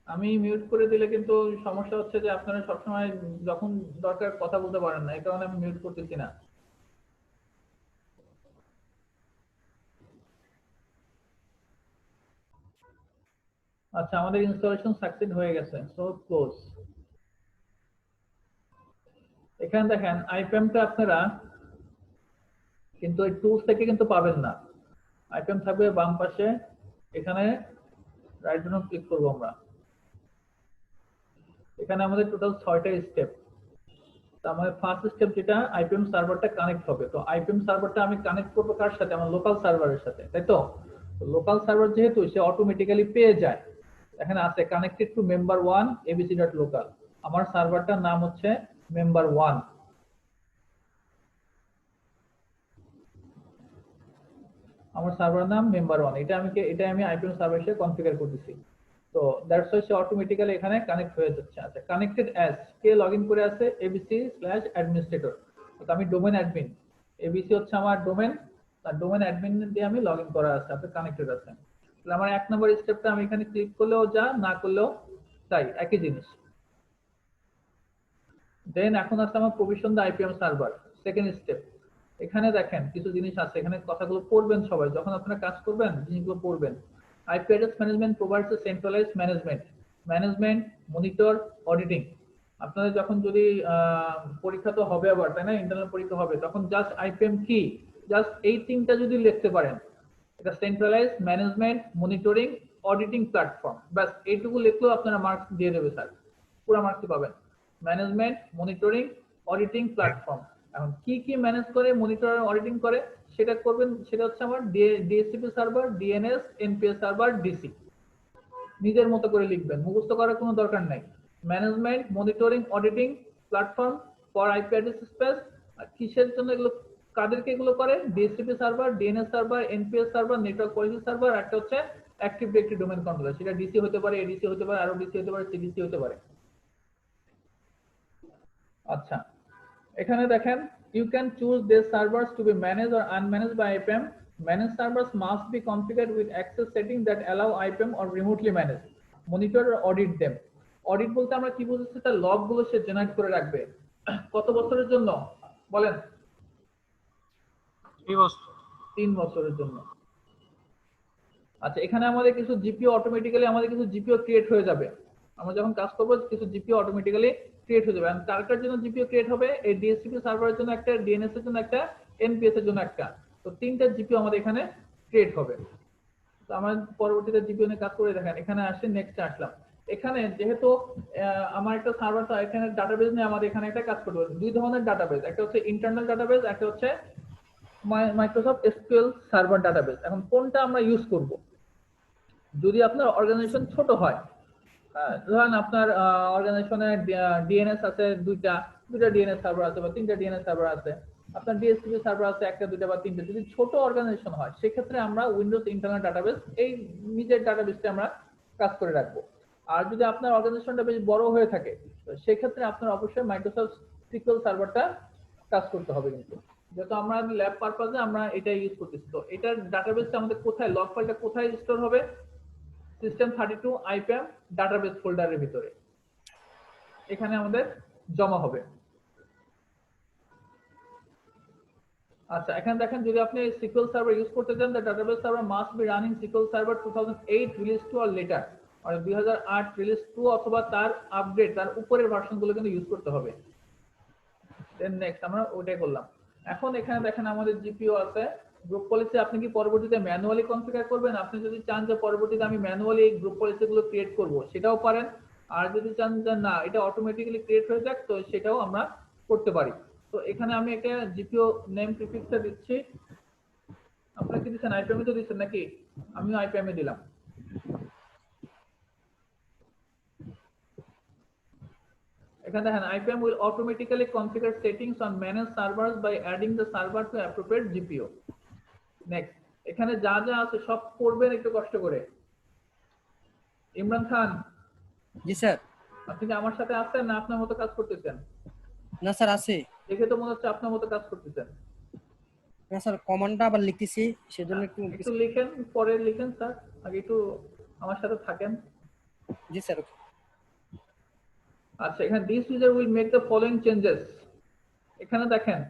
আমি মিউট করে দিলে কিন্তু সমস্যা হচ্ছে যে আপনারা সবসময় যখন দরকার কথা বলতে পারেন না, এই কারণে আমি মিউট করতেছি না। আচ্ছা, আমাদের ইনস্টলেশন সাকসেস হয়ে গেছে, সো ক্লোজ। এখানে দেখেন আইপিএমটা আপনারা কিন্তু এই টুলস থেকে কিন্তু পাবেন না, আইপিএম থাকবে বাম পাশে, এখানে রাইট বাটন ক্লিক করব আমরা। এখানে আমাদের টোটাল 6টা স্টেপ। তো আমাদের ফার্স্ট স্টেপ যেটা আইপিএম সার্ভারটা কানেক্ট হবে। তো আইপিএম সার্ভারটা আমি কানেক্ট করব কার সাথে? আমার লোকাল সার্ভারের সাথে, তাই তো? লোকাল সার্ভার যেহেতু সে অটোমেটিক্যালি পেয়ে যায়, এখানে আছে কানেক্টেড টু মেম্বার 1 abc.local। আমার সার্ভারটার নাম হচ্ছে মেম্বার 1। আমার সার্ভার নাম মেম্বার 1, এটা আমি আইপিএম সার্ভার হিসেবে কনফিগার করতেছি। তো দ্যাটস ওয়াই সে অটোমেটিক্যালি এখানে কানেক্ট হয়ে যাচ্ছে। আচ্ছা, কানেক্টেড অ্যাজ কে লগইন করে আছে? abc/administrator। তো আমি ডোমেন অ্যাডমিন, abc হচ্ছে আমার ডোমেন, আর ডোমেন অ্যাডমিন দিয়ে আমি লগইন করা আছে, আপনি কানেক্টেড আছেন। তাহলে আমার 1 নম্বর স্টেপটা আমি এখানে ক্লিক করলেও যা, না করলেও তাই, একই জিনিস। দেন এখন আছে আমার provision the IPM server, second step. এখানে দেখেন কিছু জিনিস আছে, এখানে কথাগুলো পড়বেন সবাই, যখন আপনারা কাজ করবেন জিনিসগুলো পড়বেন। IP address management provides a centralized management, monitor, auditing। আপনাদের যখন যদি পরীক্ষা তো হবে আবার, তাই না? ইন্টারনাল পরীক্ষা হবে, তখন জাস্ট আইপিএম কি, জাস্ট এই তিনটা যদি লিখতে পারেন, এটা centralised management, monitoring, auditing platform, ব্যাস এইটুকু লিখলেও আপনারা মার্কস দিয়ে দেবে স্যার, পুরো মার্কস পাবেন। Management, monitoring, auditing platform. এখন কি কি ম্যানেজ করে, মনিটর, অডিটিং করে সেটা করবেন, সেটা হচ্ছে আমার DHCP server, DNS, NPS server, DC. নিজের মতো করে লিখবেন, মুখস্থ করার কোনো দরকার নাই। Management, monitoring, auditing platform for IP address space. আর কিসের জন্য এগুলো, কাদেরকে এগুলো করে? DHCP server, DNS server, NPS server, network policy server, একটা হচ্ছে অ্যাক্টিভ ডিরেক্টরি ডোমেন কন্ট্রোলার, সেটা ডিসি হতে পারে, এডিসি হতে পারে, আরও ডিসি হতে পারে, সিডিসি হতে পারে। আচ্ছা, এখানে দেখেন you can choose these servers to be managed or unmanaged by IPM. Managed servers must be configured with access settings that allow IPM or remotely manage, monitor or audit them. Audit বলতে আমরা কি বুঝাচ্ছি? তার log গুলো সে generate করে রাখবে। কত বছরের জন্য বলেন? 3 বছরের জন্য। আচ্ছা, এখানে আমাদের কিছু জিপিও অটোমেটিক্যালি, আমাদের কিছু জিপিও ক্রিয়েট হয়ে যাবে। আমরা যখন কাজ করব কিছু জিপিও অটোমেটিক্যালি ক্রিয়েট হয়ে যাবে। আর কার জন্য জিপিও ক্রিয়েট হবে? এই ডিএসসিপি সার্ভারের জন্য একটা, ডিএনএস এর জন্য একটা, এনপিএস এর জন্য একটা। তো 3টা জিপিও আমাদের এখানে ক্রিয়েট হবে। তো আমরা পরবর্তীতে জিপিও নিয়ে কাজ করে দেখেন। এখানে আসে, নেক্সটে আসলাম। এখানে যেহেতু আমার একটা সার্ভার, তো এখানে ডাটাবেস নিয়ে আমাদের এখানে একটা কাজ করতে হবে। দুই ধরনের ডাটাবেস, একটা হচ্ছে ইন্টারনাল ডাটাবেস, একটা হচ্ছে মাইক্রোসফট এসকিউএল সার্ভার ডাটাবেস। এখন কোনটা আমরা ইউজ করব? যদি আপনার অর্গানাইজেশন ছোট হয়, ধরেন আপনার অর্গানাইজেশনে ডিএনএস আছে দুইটা ডিএনএস সার্ভার আছে, বা 3টা ডিএনএস সার্ভার আছে, আপনার ডিএসসিপি সার্ভার আছে 1টা 2টা বা 3টা। যদি ছোট অর্গানাইজেশন হয় সেক্ষেত্রে আমরা উইন্ডোজ ইন্টারনাল ডাটাবেস, এই নিজের ডাটাবেসটা আমরা কাজ করে রাখবো। আর যদি আপনার অর্গানাইজেশনটা বেশ বড় হয়ে থাকে, তো সেক্ষেত্রে আপনার অবশ্যই মাইক্রোসফট সিকিউএল সার্ভারটা কাজ করতে হবে। কিন্তু যেহেতু আমরা ল্যাব পারপাসে আমরা এটা ইউজ করতেছি, তো এটার ডাটাবেসটা আমাদের কোথায়, লগ ফাইলটা কোথায় স্টোর হবে? system32 IPM ডাটাবেস ফোল্ডারের ভিতরে, এখানে আমাদের জমা হবে। আচ্ছা, এখানে দেখেন যদি আপনি সিকিউএল সার্ভার ইউজ করতে চান, the database server must be running SQL Server 2008 release 2 or later, আর 2008 রিলিজ 2 অথবা তার আপডেট, তার উপরের ভার্সনগুলো কিন্তু ইউজ করতে হবে। দেন নেক্সট আমরা ওটাই করলাম। এখন এখানে দেখেন আমাদের জিপিও আছে, গ্রুপ পলিসি আপনি কি পরবর্তীতে ম্যানুয়ালি কনফিগার করবেন? আপনি যদি চান যে পরবর্তীতে আমি ম্যানুয়ালি এই গ্রুপ পলিসিগুলো ক্রিয়েট করব, সেটাও পারেন। আর যদি চান যে না এটা অটোমেটিক্যালি ক্রিয়েট হয়ে যাক, তো সেটাও আমরা করতে পারি। তো এখানে আমি একটা জিপিও নেম প্রিফিক্সটা দিচ্ছি। আপনারা কি দিচ্ছেন? আইপিএম এ তো দিচ্ছেন নাকি? আমিও আইপিএম এ দিলাম। এখানে দেখেন IPM will automatically configure settings on managed servers by adding the server to appropriate GPO. Next, এখানে যা যা আছে সব করবেন একটু কষ্ট করে। ইমরান খান, জি স্যার। আপনি কি আমার সাথে আছেন না আপনার মতো কাজ করতেছেন? না স্যার আছে। দেখে তো মনে হচ্ছে আপনার মতো কাজ করতেছেন। না স্যার কমান্ডটা আবার লিখতেছি সেজন্য একটু লিখেন, পরে লিখেন স্যার, আগে একটু আমার সাথে থাকেন। জি স্যার। আচ্ছা, এখানে this user will make the following changes. এখানে দেখেন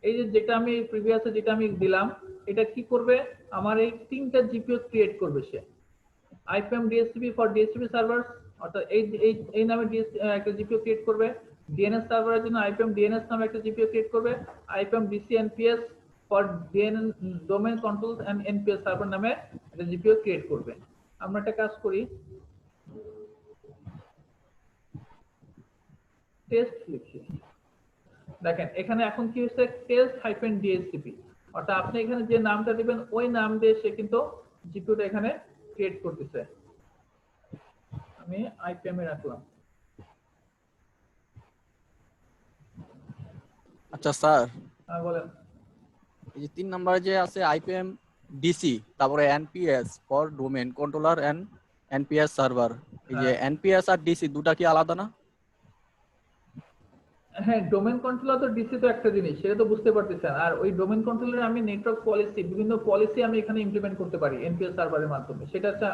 এই যে যেটা আমি প্রিভিয়াসে যেটা আমি দিলাম, এটা কি করবে? আমার এই তিনটা জিপিও ক্রিয়েট করবে সে। IPM DHCP for DHCP server, অর্থাৎ এই নামে একটা জিপিও ক্রিয়েট করবে। DNS সার্ভারের জন্য IPM DNS নামে একটা জিপিও ক্রিয়েট করবে। IPM DC NPS for domain controls and NPS server নামে একটা জিপিও ক্রিয়েট করবে। আমরা একটা কাজ করি, টেস্ট লিখি। দেখেন এখানে এখন কি হচ্ছে? টেস্ট হাইফেন ডিএসসিপি, অর্থাৎ আপনি এখানে যে নামটা দিবেন ওই নাম দিয়ে সে কিন্তু জিপিওটা এখানে ক্রিয়েট করতেছে। আমি আইপিএম এ রাখলাম। আচ্ছা স্যার, হ্যাঁ বলেন। এই যে 3 নম্বরে যে আছে আইপিএম ডিসি, তারপরে NPS for domain controller and NPS server, এই যে এনপিএস আর ডিসি দুটা কি আলাদা না? হ্যাঁ, ডোমেইন কন্ট্রোলার তো ডিসি তো একটা জিনিস, সেটা তো বুঝতে পারতেছেন। আর ওই ডোমেইন কন্ট্রোলারে আমি নেটওয়ার্ক পলিসি, বিভিন্ন পলিসি আমি এখানে ইমপ্লিমেন্ট করতে পারি এনপিএস সার্ভারের মাধ্যমে, সেটা একটা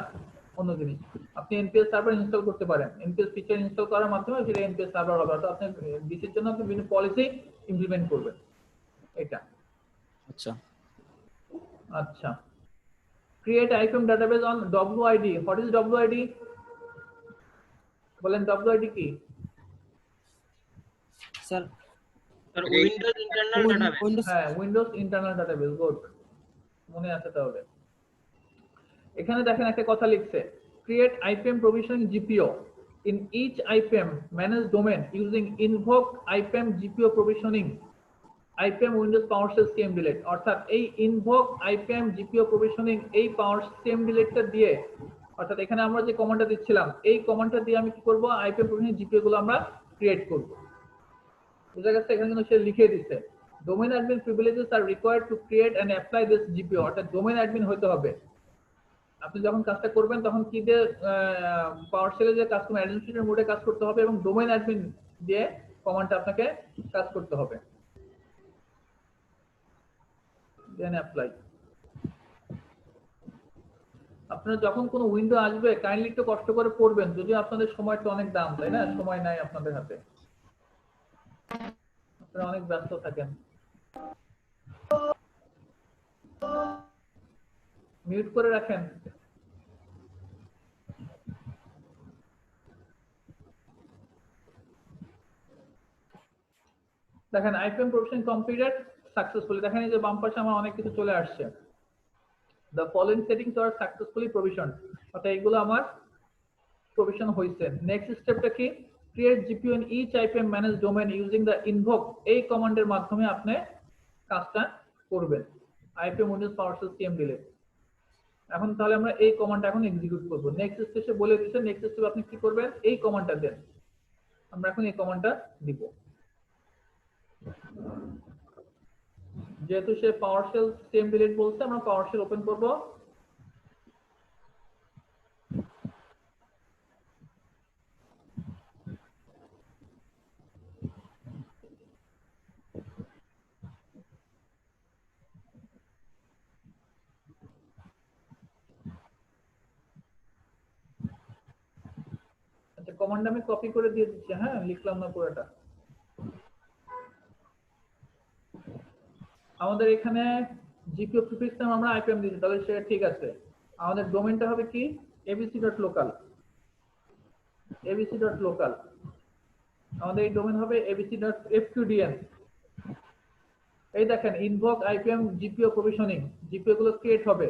অন্য জিনিস। আপনি এনপিএস সার্ভার ইনস্টল করতে পারেন, এনপিএস ফিচার ইনস্টল করার মাধ্যমে সেটা এনপিএস সার্ভার হবে। অর্থাৎ আপনি ডিসির জন্য আপনি বিভিন্ন পলিসি ইমপ্লিমেন্ট করবেন, এটা। আচ্ছা আচ্ছা, create IPAM database on WID। What is WID? বলেন WID কি? Sir Windows internal database. হ্যাঁ, উইন্ডোজ ইন্টারনাল ডাটাবেস। গুড, মনে আছে তাহলে। এখানে দেখেন একটা কথা লিখছে, create IPAM provisioning GPO in each IPAM manage domain using invoke IPAM GPO provisioning IPAM Windows PowerShell cmdlet. অর্থাৎ এই ইনভোক আইপিএম জিপিও প্রভিশনিং এই পাওয়ার সিএম ডিলেটটা দিয়ে, অর্থাৎ এখানে আমরা যে কমান্ডটা দিচ্ছিলাম এই কমান্ডটা দিয়ে আমি কি করব? আইপিএম প্রভিশনিং জিপিও গুলো আমরা ক্রিয়েট করব। বুঝা গেছে? এখানে কিন্তু সে লিখে দিচ্ছে domain admin privileges are required to create and apply this GPO. অর্থাৎ ডোমেইন অ্যাডমিন হতে হবে। আপনি যখন কাজটা করবেন তখন কি দিয়ে পাওয়ারশেলে যে কাস্টমার অ্যাডমিনিস্ট্রেটর মোডে কাজ করতে হবে এবং ডোমেইন অ্যাডমিন দিয়ে কমান্ডটা আপনাকে কাজ করতে হবে। Then apply. আপনারা যখন কোনো উইন্ডো আসবে কাইন্ডলি একটু কষ্ট করে পড়বেন, যদিও আপনাদের সময়টা অনেক দাম, তাই না? সময় নাই আপনাদের হাতে, আপনারা অনেক ব্যস্ত থাকেন। মিউট করে রাখেন। দেখেন আইপিএম প্রভিশন কমপ্লিটেড সাকসেসফুলি। দেখেন এই যে বাম পাশে আমার অনেক কিছু চলে আসছে। The following settings are successfully provisioned, অর্থাৎ এগুলো আমার প্রভিশন হয়েছে। নেক্সট স্টেপটা কি? Create GPO in each IPAM manage domain using the invoke এই কমান্ডের মাধ্যমে আপনি কাজটা করবেন। IPAM Windows PowerShell cmdlet. এখন তাহলে আমরা এই কমান্ডটা এখন এক্সিকিউট করব। নেক্সট স্টেপে বলে দিয়েছে, নেক্সট স্টেপে আপনি কি করবেন? এই কমান্ডটা দেন। আমরা এখন এই কমান্ডটা দিব। যেহেতু সে পাওয়ারশেল সিএম ডিলিট বলছে, আমরা পাওয়ারশেল ওপেন করব। আচ্ছা, কমান্ড আমি কপি করে দিয়ে দিচ্ছি। হ্যাঁ, লিখলাম না পুরোটা। আমাদের এখানে জিপিও প্রিফিক্স নাম আমরা আইপিএম দিয়েছি, তাহলে সেটা ঠিক আছে। আমাদের ডোমেইনটা হবে কি? abc.local। abc.local। আমাদের এই ডোমেইন হবে abc.fqdn। এই দেখেন invoke IPAM GPO provisioning, GPO গুলো ক্রিয়েট হবে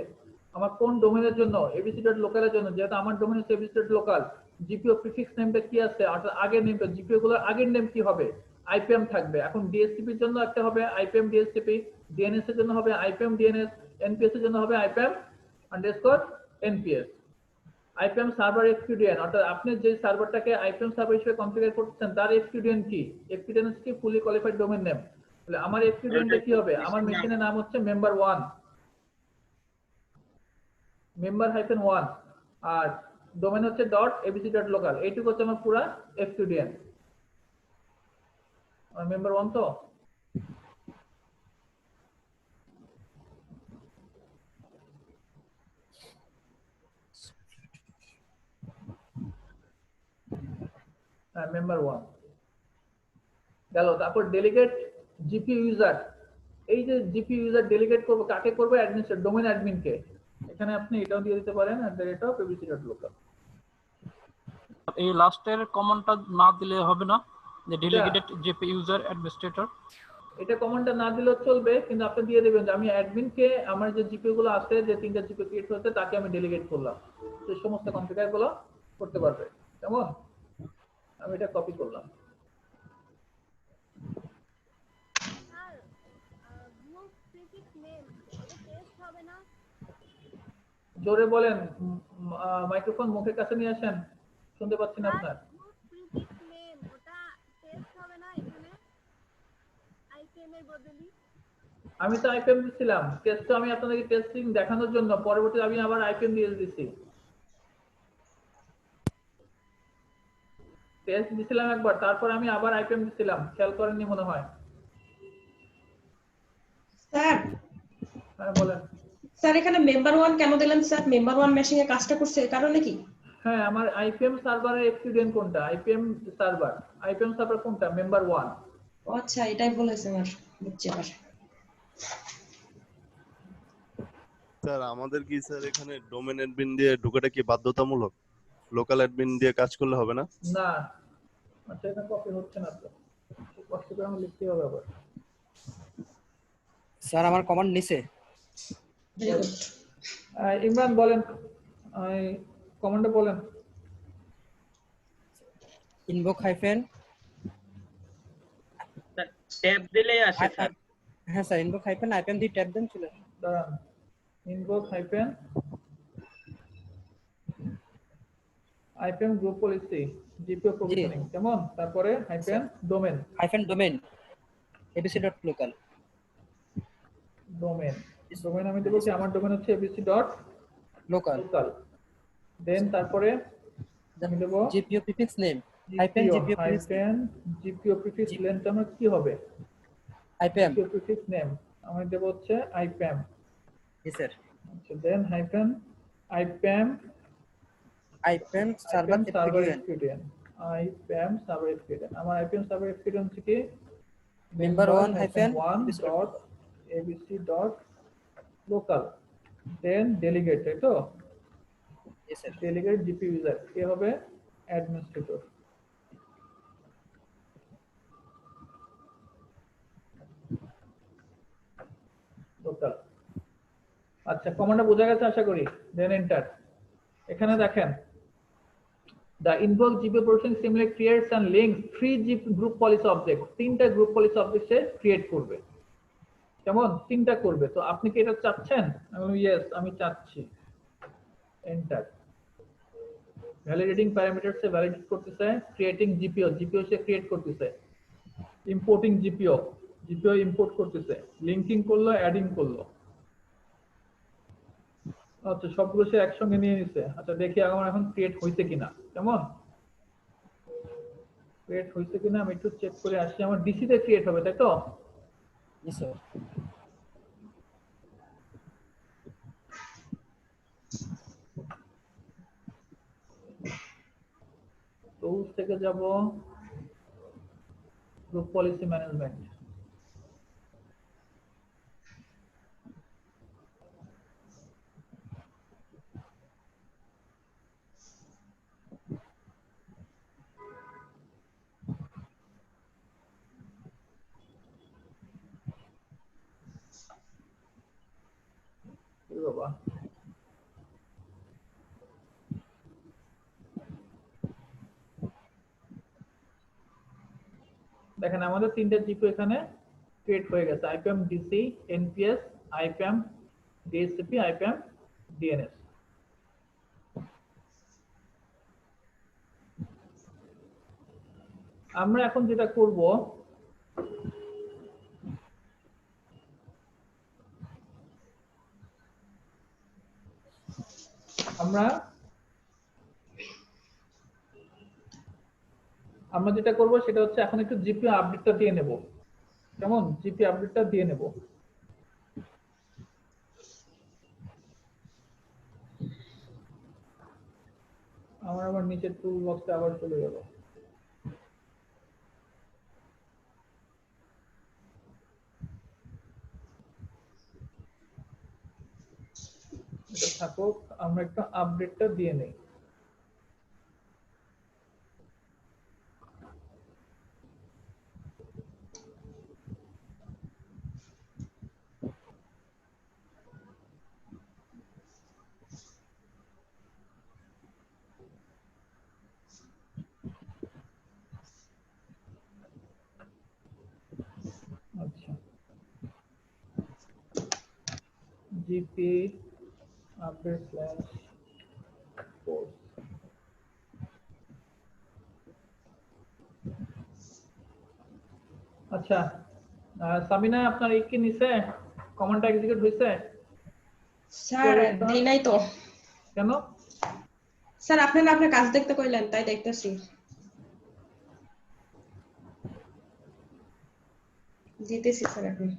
আমার কোন ডোমেইনের জন্য? abc.local এর জন্য। যেহেতু আমার ডোমেইন হচ্ছে abc.local, জিপিও প্রিফিক্স নেমটা কি আছে? অর্থাৎ আগের নেমটা, জিপিও গুলোর আগের নেম কি হবে? আইপিএম থাকবে। এখন ডিএসসিপি এর জন্য একটা হবে আইপিএম ডিএসসিপি, ডিএনএস এর জন্য হবে আইপিএম ডিএনএস, এনপিএস এর জন্য হবে IPAM underscore NPS. IPAM server FQDN, অর্থাৎ আপনি যে সার্ভারটাকে আইপিএম সার্ভার হিসেবে কনফিগার করতেছেন তার এফকিউডিএন কি? এফকিউডিএন হচ্ছে ফুলি কোয়ালিফাইড ডোমেইন নেম। তাহলে আমার এফকিউডিএনটা কি হবে? আমার মেশিনের নাম হচ্ছে মেম্বার1, member-1, আর ডোমেইন হচ্ছে .abc.local। এইটুকু হচ্ছে আমার পুরো এফকিউডিএন। আর member1 তো member1 গেল। তারপর ডেলিগেট জিপি ইউজার। এই যে জিপি ইউজার ডেলিগেট করব কাকে করব? অ্যাডমিনিস্ট্রেটর, ডোমেইন অ্যাডমিনকে। এখানে আপনি এটাও দিয়ে দিতে পারেন @abc.local। এই লাস্টের কমান্ডটা না দিলে হবে না, যে ডেলিগেটেড জিপি ইউজার অ্যাডমিনিস্ট্রেটর। এটা কমান্ডটা না দিলেও চলবে, কিন্তু আপনি দিয়ে দেবেন যে আমি অ্যাডমিনকে আমার যে জিপি গুলো আছে, যে 3টা জিপি ক্রিয়েট হচ্ছে তাকে আমি ডেলিগেট করলাম, সে সমস্ত কনফিগার গুলো করতে পারবে। কেমন? আমি এটা কপি করলাম। জোরে বলেন, মাইক্রোফোন মুখের কাছে নিয়ে আসেন, শুনতে পাচ্ছি না আপনার। আমি তো আইপিএম দিছিলাম, টেস্ট আমি আপনাদেরকে টেস্টিং দেখানোর জন্য, পরবর্তীতে আমি আবার আইপিএম দিয়ে দিছি। টেস্ট দিছিলাম একবার, তারপর আমি আবার আইপিএম দিছিলাম, খেয়াল করেননি মনে হয়। স্যার, হ্যাঁ বলেন। স্যার এখানে মেম্বার1 কেন দিলেন স্যার? মেম্বার1 মেশিনে কাজটা করছে এর কারণে কি? হ্যাঁ, আমার আইপিএম সার্ভারের এক্সপিরিয়েন্স কোনটা? আইপিএম সার্ভার কোনটা? member1। ও আচ্ছা, এটাই বলেছে আমার, বুঝছি আবার। স্যার আমাদের কি স্যার এখানে ডোমেন অ্যাডমিন দিয়ে ঢোকাটা কি বাধ্যতামূলক? লোকাল অ্যাডমিন দিয়ে কাজ করলে হবে না? না, আচ্ছা এটা কপি হচ্ছে না তো, কষ্ট করে আমার লিখতে হবে আবার। স্যার আমার কমান্ড নিচে। Very good. ইমরান বলেন, কমান্ডে বলেন। ইনভোক হাইফেন, ট্যাব দিলেই আসে স্যার। হ্যাঁ স্যার, ইনভোক হাইফেন আইপিএম দিয়ে ট্যাব দেন, চলে আসবে। দাঁড়ান, invoke hyphen IPAM group policy GPO provisioning, কেমন? তারপরে hyphen domain, hyphen domain abc.local। Domain আমি দেবো কি? আমার ডোমেন হচ্ছে abc.local। লোকাল। দেন তারপরে আমি দেবো GPO prefix name hyphen GPO prefix hyphen GPO prefix length আমার কি হবে? আইপিএম। জিপিও প্রিফিক্স নেম আমি দেবো হচ্ছে আইপিএম। জি স্যার। আচ্ছা, then hyphen IPAM server FQDN. IPAM server FQDN, আমার আইপিএম সার্ভার এফকিউডিএন হচ্ছে কি? member1 hyphen member1.abc.local। দেন ডেলিগেট, তাই তো? জি স্যার। ডেলিগেট জিপি ইউজার কে হবে? অ্যাডমিনিস্ট্রেটর। লোকাল। আচ্ছা, কমান্ডটা বোঝা গেছে আশা করি। Then enter. এখানে দেখেন, the invoke GPO processing similarly creates and links 3 group policy objects। 3টা গ্রুপ পলিসি অবজেক্ট সে ক্রিয়েট করবে। কেমন? 3টা করবে। তো আপনি কি এটা চাচ্ছেন? আমি বললাম ইয়েস, আমি চাচ্ছি। এন্টার। ভ্যালিডেটিং প্যারামিটার সে ভ্যালিডেট করতেছে, ক্রিয়েটিং জিপিও সে ক্রিয়েট করতেছে, ইম্পোর্টিং জিপিও ইম্পোর্ট করতেছে, লিংকিং করলো, অ্যাডিং করলো। আচ্ছা, সবগুলো সে একসঙ্গে নিয়ে নিছে। আচ্ছা, দেখি আমার এখন ক্রিয়েট হইছে কিনা। কেমন? ক্রিয়েট হইছে কিনা আমি একটু চেক করে আসি। আমার ডিসি তে ক্রিয়েট হবে, তাই তো? জি স্যার। টুলস থেকে যাব, গ্রুপ পলিসি ম্যানেজমেন্ট। বাবা, দেখেন দেখেন আমাদের তিনটা জিপি এখানে ক্রিয়েট হয়ে গেছে, IPM DC, NPS, IPM DSCP, IPM DNS. আমরা এখন যেটা করব, আমরা যেটা করব সেটা হচ্ছে এখন একটু জিপি আপডেটটা দিয়ে নেব। কেমন? জিপি আপডেটটা দিয়ে নেব। আমার আবার নিচের টুল বক্সে আবার চলে গেল। এটা থাকুক, আমরা একটু আপডেটটা দিয়ে নেই। আচ্ছা, জিপি আপডেট স্ল্যাশ কোর্স। আচ্ছা, সামিনা আপনার এই কি নিছে? কমান্ডটা এক্সিকিউট হইছে? স্যার দেই নাই তো। কেন? স্যার আপনারা আপনার কাজ দেখতে কইলেন, তাই দেখতেছি। দিতেছি স্যার এখন।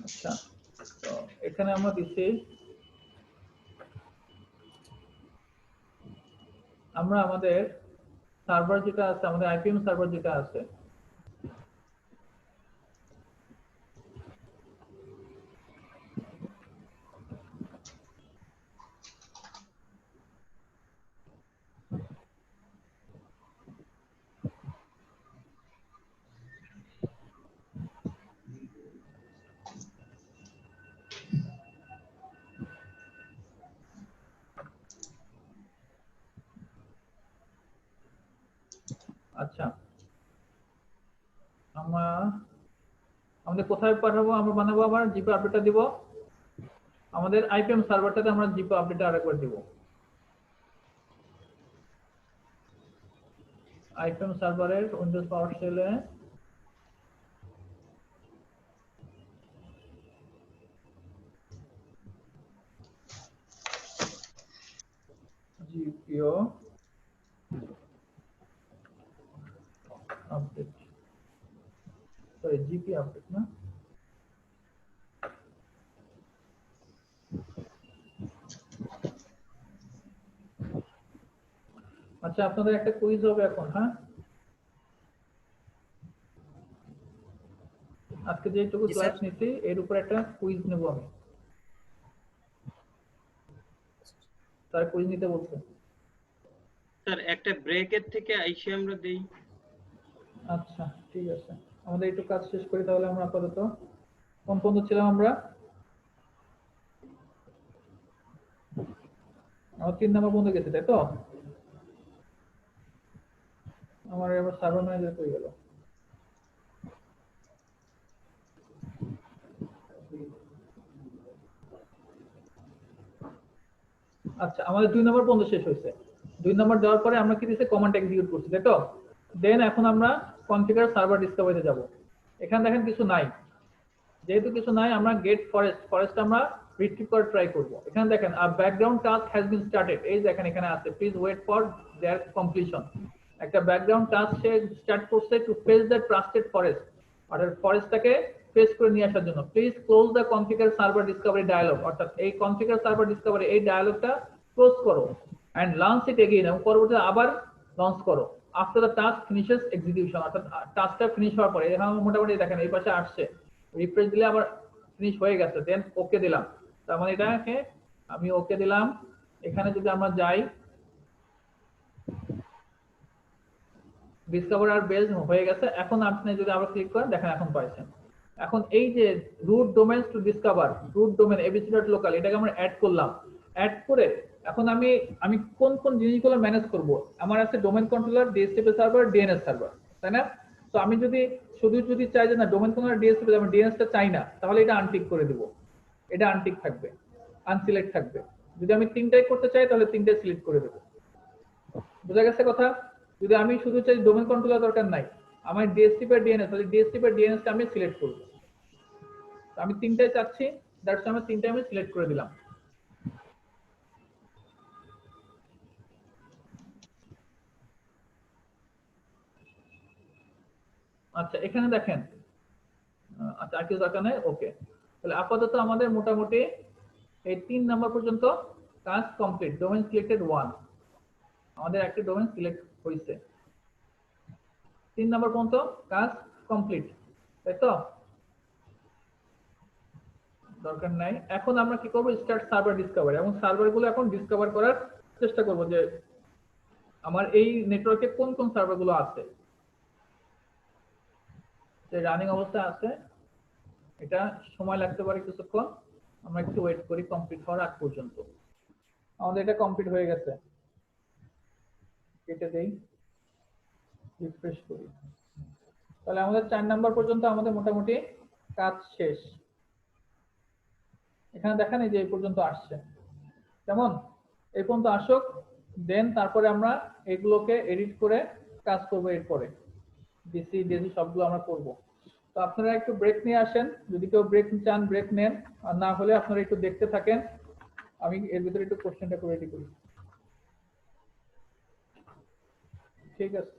আচ্ছা, তো এখানে আমরা দিচ্ছি, আমরা আমাদের সার্ভার যেটা আছে, আমাদের আইপিএম সার্ভার যেটা আছে, আচ্ছা আমাদের কোথায় পাঠাবো? আমরা বানাবো আবার জিপি আপডেটটা দিব আমাদের আইপিএম সার্ভারটাতে, আমরা জিপি আপডেটটা আরেকবার দিব। আইপিএম সার্ভারের উইন্ডোজ পাওয়ার শেলে GPO update, sorry GP update না, আচ্ছা আপনাদের একটা কুইজ হবে এখন। হ্যাঁ, আজকে যেটুকু ক্লাস নিচ্ছি এর উপর একটা কুইজ নেব আমি। তার কুইজ নিতে বলছে স্যার একটা ব্রেকের থেকে আইসি আমরা দেই। আচ্ছা ঠিক আছে, আমাদের একটু কাজ শেষ করি তাহলে। আমরা আপাতত কোন পর্যন্ত ছিলাম? আমরা 3 নাম্বার পর্যন্ত গেছি, তাই তো? আমার এবার সার্ভার ম্যানেজার হয়ে গেল। আচ্ছা, আমাদের 2 নাম্বার পর্যন্ত শেষ হয়েছে। 2 নাম্বার দেওয়ার পরে আমরা কি দিয়েছি? কমান্ড এক্সিকিউট করছি, তাই তো? দেন এখন আমরা কনফিগার সার্ভার ডিসকভারিতে যাব। এখানে দেখেন কিছু নাই, যেহেতু কিছু নাই আমরা গেট ফরেস্ট আমরা রিট্রিভ করে ট্রাই করব। এখানে দেখেন background task has been started, এই দেখেন এখানে আছে please wait for their completion. একটা ব্যাকগ্রাউন্ড টাস্ক সে স্টার্ট করছে to fetch the trusted forest, অর্থাৎ ফরেস্টটাকে ফেচ করে নিয়ে আসার জন্য। Please close the configure server discovery dialog, অর্থাৎ এই কনফিগার সার্ভার ডিসকভারি এই ডায়ালগটা ক্লোজ করো এন্ড লঞ্চ ইট এগেইন, এবং পরবর্তীতে আবার লঞ্চ করো after the task finishes execution, অর্থাৎ টাস্কটা ফিনিশ হওয়ার পরে। এখানে মোটামুটি দেখেন এই পাশে আসছে, রিফ্রেশ দিলে আবার ফিনিশ হয়ে গেছে, দেন ওকে দিলাম। তার মানে এটাকে আমি ওকে দিলাম। এখানে যদি আমরা যাই, ডিসকভার আর বেস হয়ে গেছে। এখন আপনি যদি আবার ক্লিক করেন দেখেন এখন পাইছেন। এখন এই যে root domains to discover, root domain abc.local এটাকে আমরা অ্যাড করলাম। অ্যাড করে এখন আমি কোন কোন জিনিসগুলো ম্যানেজ করব, আমার আছে domain controller, DHCP server, DNS server, তাই না? তো আমি যদি চাই যে না ডোমেইন কন্ট্রোলার DHCP আমি DNS টা চাই না, তাহলে এটা আনটিক করে দিব, এটা আনটিক থাকবে, আনসিলেক্ট থাকবে। যদি আমি তিনটাই করতে চাই তাহলে তিনটাই সিলেক্ট করে দেব। বুঝা গেছে কথা? যদি আমি শুধু চাই ডোমেইন কন্ট্রোলার দরকার নাই, আমার DHCP আর DNS, তাহলে DHCP আর DNS টা আমি সিলেক্ট করব। আমি তিনটাই চাচ্ছি, দ্যাটস আমি তিনটাই আমি সিলেক্ট করে দিলাম। আচ্ছা এখানে দেখেন, আচ্ছা আর কিছু দরকার নেই, ওকে। তাহলে আপাতত আমাদের মোটামুটি এই 3 নাম্বার পর্যন্ত কাজ কমপ্লিট। ডোমেইন সিলেক্টেড 1, আমাদের একটা ডোমেইন সিলেক্ট হয়েছে। 3 নাম্বার পর্যন্ত কাজ কমপ্লিট, তাই তো? দরকার নাই। এখন আমরা কি করব, স্টার্ট সার্ভার ডিসকভার, এবং সার্ভারগুলো এখন ডিসকভার করার চেষ্টা করব যে আমার এই নেটওয়ার্কে কোন কোন সার্ভারগুলো আছে, যে রানিং অবস্থায় আছে। এটা সময় লাগতে পারে কিছুক্ষণ, আমরা একটু ওয়েট করি কমপ্লিট হওয়ার আগ পর্যন্ত। আমাদের এটা কমপ্লিট হয়ে গেছে, কেটে দেই, রিফ্রেশ করি। তাহলে আমাদের 4 নাম্বার পর্যন্ত আমাদের মোটামুটি কাজ শেষ। এখানে দেখেন এই যে এই পর্যন্ত আসছে, কেমন? এই পর্যন্ত আসুক, দেন তারপরে আমরা এগুলোকে এডিট করে কাজ করবো। এরপরে ডিসি ডিসি সবগুলো আমরা করব। তো আপনারা একটু ব্রেক নিয়ে আসেন, যদি কেউ ব্রেক চান ব্রেক নেন, আর না হলে আপনারা একটু দেখতে থাকেন, আমি এর ভিতরে একটু কোশ্চেনটা করে রেডি করি। ঠিক আছে।